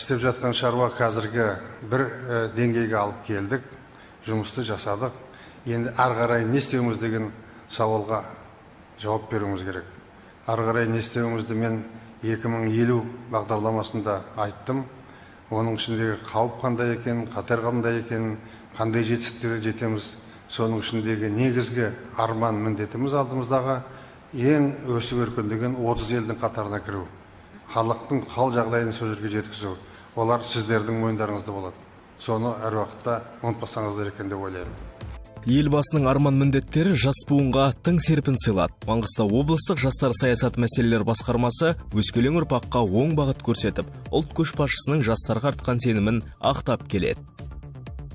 істеп жатқан шаруа қазіргі бір деңгейге алып келдік, жұмысты жасадық. Енді ары қарай не істеуіміз деген сауалға жауап беруіміз керек. Ары қарай не істеуімізді мен 2050 бағдарламасында айттым. Оның ішіндегі қауіп қандай екен, қатер қандай екен, қандай жетістіктерге жетеміз, соның ішіндегі негізгі арман міндетіміз алдымыздағы ең өсіп өркендеген 30 елдің қатарына кіру. Халықтың хал жағдайын сол жерге жеткізу. Олар сіздердің мойындарыңызда болады. Соны әр уақытта ұмытпасаңыздар екен деп ойлаймын. Елбасының арман міндеттері жас буынға тың серпін сыйлады. Маңғыстау облыстық жастар саясаты мәселелері басқармасы өскелең ұрпаққа оң бағыт көрсетіп, ұлт көшбасшысының жастарға артқан сенімін ақтап келеді.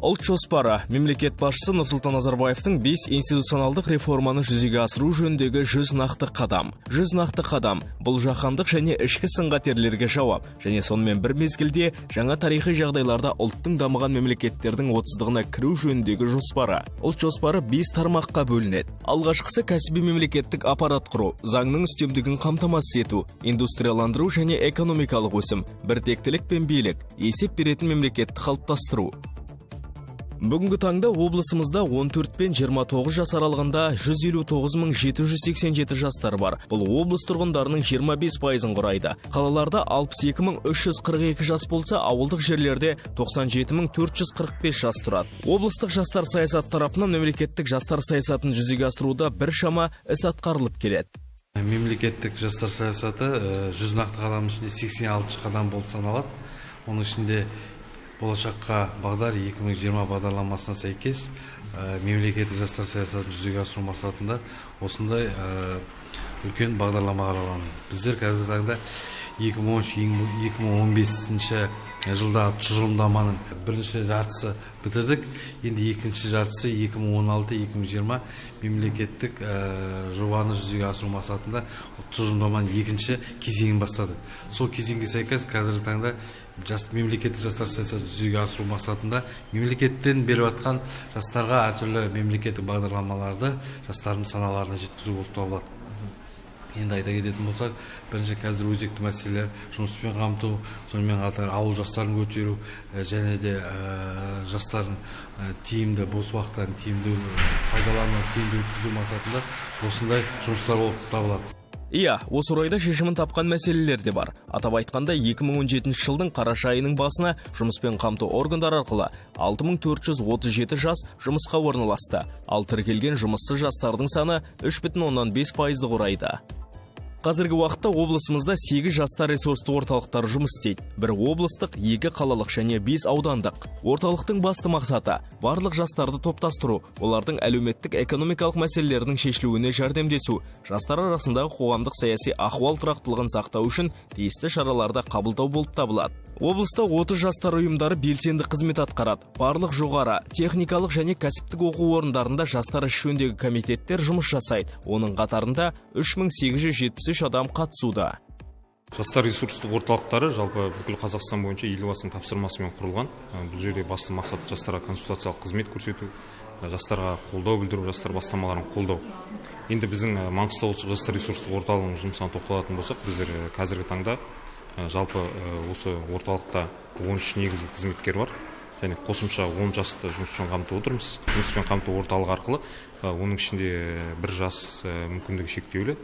Ұлт жоспары мемлекет басшысы Нұрсұлтан Назарбаевтың 5 институционалдық реформаны жүзеге асыру жөніндегі 100 нақты қадам. 100 нақты қадам бұл жаһандық және ішкі сын-қатерлерге жауап, және сонымен бір мезгілде жаңа тарихи жағдайларда ұлттың дамыған мемлекеттердің 30-ығына кіру жөніндегі жоспары. Ұлт жоспары 5 тармаққа бөлінеді. Алғашқысы кәсіби мемлекеттік аппарат құру, заңның үстемдігін қамтамасыз ету, индустрияландыру және экономикалық өсім, біртектілік пен билік, есеп беретін мемлекетті қалыптастыру. Бүгінгі таңда облысымызда 14 пен 29 жас аралығында 159.787 жастар бар. Бұл облыс тұрғындарының 25%-ын құрайды. Қалаларда 62.342 жас болса, ауылдық жерлерде 97.445 жас тұрады. Облыстық жастар саясат тарапынан мемлекеттік жастар саясатын жүзеге асыруда біршама іс атқарылып келеді. Мемлекеттік жастар саясаты 100 нақты қадам ішінде 86 қадам болып саналады. Оның ішінде болашаққа бағдар 2020 бағдарламасына сәйкес мемлекеттік жастар саясатын жүзеге асыру мақсатында осындай үлкен бағдарлама қаралған. Біздер қазіргі таңда 2013-2015 жылда тұжырымдаманың бірінші жартысы бітірдік. Енді екінші жартысы 2016-2020 мемлекеттік жобаны жүзеге асыру мақсатында тұжырымдаманың екінші кезеңін бастадық. Сол кезеңге сәйкес қазіргі таңда мемлекеттік жастар саясатын жүзеге асыру мақсатында мемлекеттен беріп жатқан жастарға әртүрлі мемлекеттік бағдарламаларды жастардың саналарына жеткізу болып табылады. Енді айта кететін болсақ, бірінші қазір өзекті мәселелер жұмыспен қамту, сонымен қатар ауыл жастарын көтеру және де жастардың тиімді бос уақыттарын тиімді пайдалану, тиімді өткізу мақсатында осындай жұмыстар болып табылады. Иә, осы орайда шешімін тапқан мәселелер де бар. Атап айтқанда 2017 жылдың қараша айының басына жұмыспен қамту органдары арқылы 6437 жас жұмысқа орналасты. Ал тіркелген жұмыссыз жастардың саны 3,5%-ды құрайды. Қазіргі уақытта облысымызда 8 жастар ресурстық орталықтар жұмыс істейді. Бір облыстық, 2 қалалық және 5 аудандық. Орталықтың басты мақсаты барлық жастарды топтастыру, олардың әлеуметтік экономикалық мәселелердің шешілуіне жәрдемдесу, жастар арасындағы қоғамдық саяси ахуал тұрақтылығын сақтау үшін тиісті шараларды қабылдау болып табылады. Облыста 30 жастар ұйымдары белсенді қызмет атқарады. Барлық жоғары, техникалық және кәсіптік оқу орындарында жастар іші жөніндегі комитеттер жұмыс жасайды. Оның қатарында 3873 адам қатысуда. Жастар ресурстық орталықтары жалпы бүкіл Қазақстан бойынша елбасының тапсырмасымен құрылған. Бұл жерде басты мақсат жастарға консультациялық қызмет көрсету, жастарға қолдау білдіру, жастар бастамаларын қолдау. Енді біздің Маңғыстау облыстық жастар ресурстық орталығының жұмысына тоқталатын болсақ, біздер қазіргі таңда жалпы осы орталықта 13 негізгі қызметкер бар. Және қосымша 10 жасты жұмыспен қамтып отырмыз. Жұмыспен қамту орталығы арқылы оның ішінде бір жас мүмкіндігі шектеулі.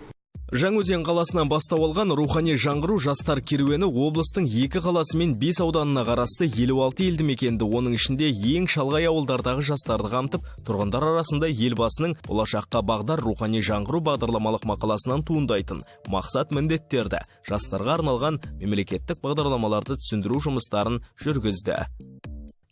Жаңаөзен қаласынан бастау алған рухани жаңғыру жастар керуені облыстың 2 қаласы мен 5 ауданына қарасты 56 елді мекенді, оның ішінде ең шалғай ауылдардағы жастарды қамтып, тұрғындар арасында елбасының болашаққа бағдар рухани жаңғыру бағдарламалық мақаласынан туындайтын мақсат міндеттерді, жастарға арналған мемлекеттік бағдарламаларды түсіндіру жұмыстарын жүргізді.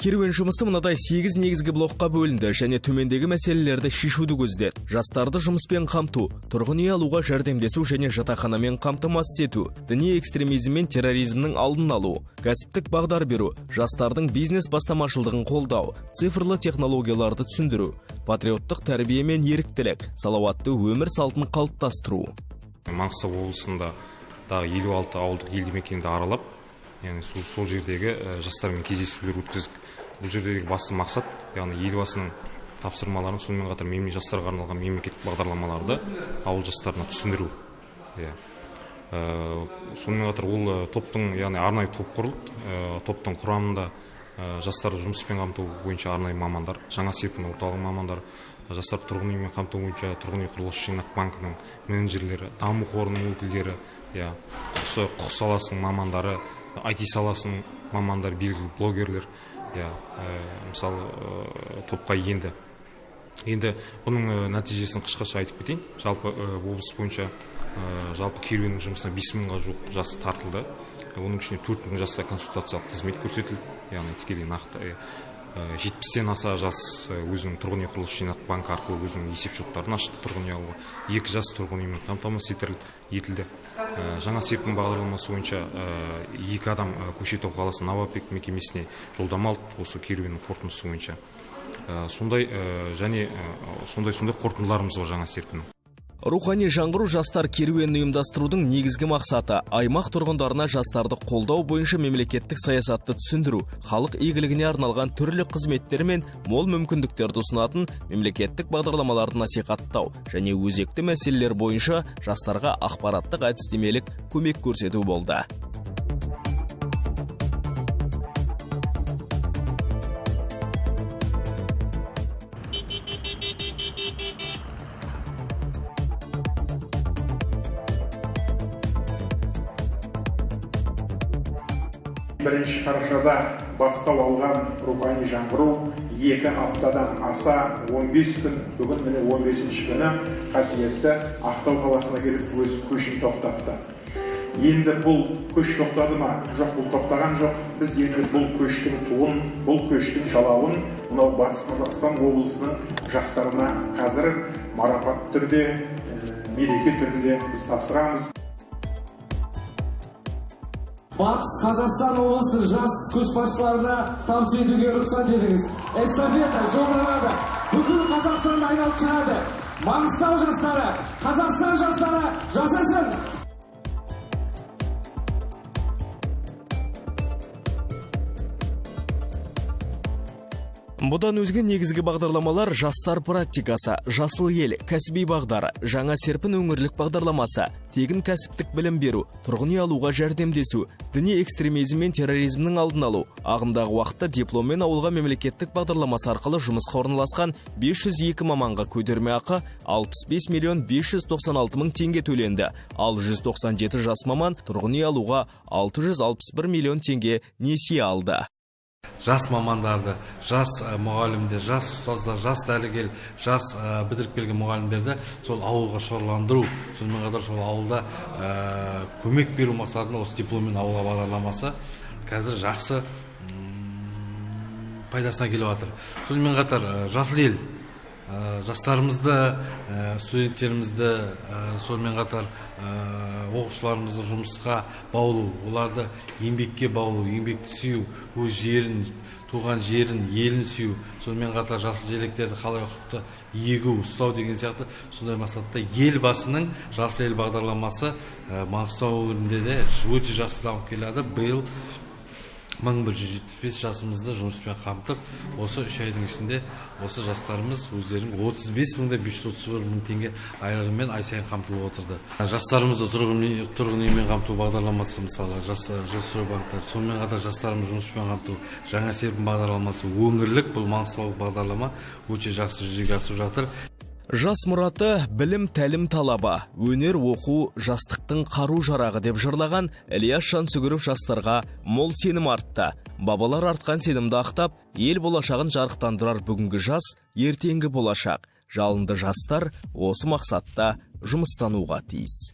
Керуен жұмысы мынадай 8 негізгі блокқа бөлінді және төмендегі мәселелерді шешуді көздеді. Жастарды жұмыспен қамту, тұрғын үй алуға жәрдемдесу және жатақханамен қамтамасыз ету, діни экстремизм мен терроризмнің алдын алу, кәсіптік бағдар беру, жастардың бизнес бастамашылдығын қолдау, цифрлы технологияларды түсіндіру, патриоттық тәрбие мен еріктілік, салауатты өмір салтын қалыптастыру. Маңғыстау облысында 56 ауылдық елді мекенді аралап, яғни сол жердегі жастармен кездесулер өткіздік. Бұл жердегі басты мақсат, яғни елбасының тапсырмаларын, сонымен қатар жастарға арналған мемлекеттік бағдарламаларды ауыл жастарына түсіндіру. Сонымен қатар ол топтың, яғни арнайы топ құрылды. Топтың құрамында жастарды жұмыспен қамту бойынша арнайы мамандар, жаңа серпін орталығы мамандар, жастар тұрғын үймен қамту бойынша тұрғын үй құрылыс жинақ банкінің менеджерлері, даму қорының өкілдері, құқық саласының мамандары, IT саласының мамандары, белгілі блогерлер, мысалы топқа енді. Енді бұның нәтижесін қысқаша айтып кетейін. Жалпы облыс бойынша жалпы керуеннің жұмысына 5000-ға жуық жас тартылды. Оның ішінде 4000 жасқа консультациялық қызмет көрсетілді. Яғни тікелей нақты 70-тен аса жас өзінің тұрғын үй құрылыс жинақ банкі арқылы өзінің есепшоттарын ашты тұрғын үй алуға. 2 жас тұрғын үймен қамтамасыз етілді. Жаңа серпін бағдарламасы бойынша 2 адам Көкшетау қаласы Новопек мекемесіне жолдама алды осы керуеннің қорытындысы бойынша. Сондай қорытындыларымыз бар жаңа серпіннің. Рухани жаңғыру жастар керуенін ұйымдастырудың негізгі мақсаты аймақ тұрғындарына жастарды қолдау бойынша мемлекеттік саясатты түсіндіру, халық игілігіне арналған түрлі қызметтер мен мол мүмкіндіктерді ұсынатын мемлекеттік бағдарламаларды насихаттау және өзекті мәселелер бойынша жастарға ақпараттық әдістемелік көмек көрсету болды. Бірінші қарашада бастау алған рухани жаңғыру 2 аптадан аса 15 күн, бүгін міне 15-ші күні қасиетті Ақтау қаласына келіп өз көшін тоқтатты. Енді бұл көш тоқтады ма? Жоқ, бұл тоқтаған жоқ. Біз енді бұл көштің туын, бұл көштің жалауын мынау Батыс Қазақстан облысының жастарына қазір марапат түрде, мереке түрінде біз тапсырамыз. Батыс Қазақстан облысы жас көшбасшыларына табыс етуге рұқсат етіңіз. Эстафета жолданады. Бүкіл Қазақстанды айналып шығады. Маңғыстау жастары, Қазақстан жастары жасасын! Бұдан өзге негізгі бағдарламалар жастар практикасы, жасыл ел, кәсіби бағдары, жаңа серпін өңірлік бағдарламасы, тегін кәсіптік білім беру, тұрғын үй алуға жәрдемдесу, діни экстремизм мен терроризмнің алдын алу, ағымдағы уақытта дипломмен ауылға мемлекеттік бағдарламасы арқылы жұмысқа орналасқан 502 маманға көтерме ақы 65 миллион 596 мың теңге төленді, ал 197 жас маман тұрғын үй алуға 661 миллион теңге несие алды. Жас мамандарды, жас мұғалімдер, жас ұстаздар, жас дәрігер, жас бітіріп келген мұғалімдерді сол ауылға шоғырландыру, сонымен қатар сол ауылда көмек беру мақсатында осы дипломмен ауылға бағдарламасы қазір жақсы пайдасына келіп жатыр. Сонымен қатар жасыл ел жастарымызды, студенттерімізді, сонымен қатар оқушыларымызды жұмысқа баулу, оларды еңбекке баулу, еңбекті сүю, өз жерін, туған жерін, елін сүю, сонымен қатар жасыл желектерді қалай ұқыпты егу, ұстау деген сияқты сондай мақсатта елбасының жасыл ел бағдарламасы Маңғыстау өңірінде де өте жақсы дамып келеді. Биыл 1175 жасымызды жұмыспен қамтып, осы 3 айдың ішінде осы жастарымыз өздерінің 35.531 мың теңге айлығымен ай сайын қамтылып отырды. Жастарымызды тұрғын үймен қамту бағдарламасы, мысалы Жилстройбанктар, сонымен қатар жастарымыз жұмыспен қамту жаңа серпін бағдарламасы өңірлік, бұл Маңғыстаулық бағдарлама өте жақсы жүзеге асып жатыр. Жас мұраты білім тәлім талабы, өнер оқу жастықтың қару жарағы деп жырлаған Ілияс Жансүгіров жастарға мол сенім артты. Бабалар артқан сенімді ақтап, ел болашағын жарықтандырар бүгінгі жас, ертеңгі болашақ. Жалынды жастар осы мақсатта жұмыстануға тиіс.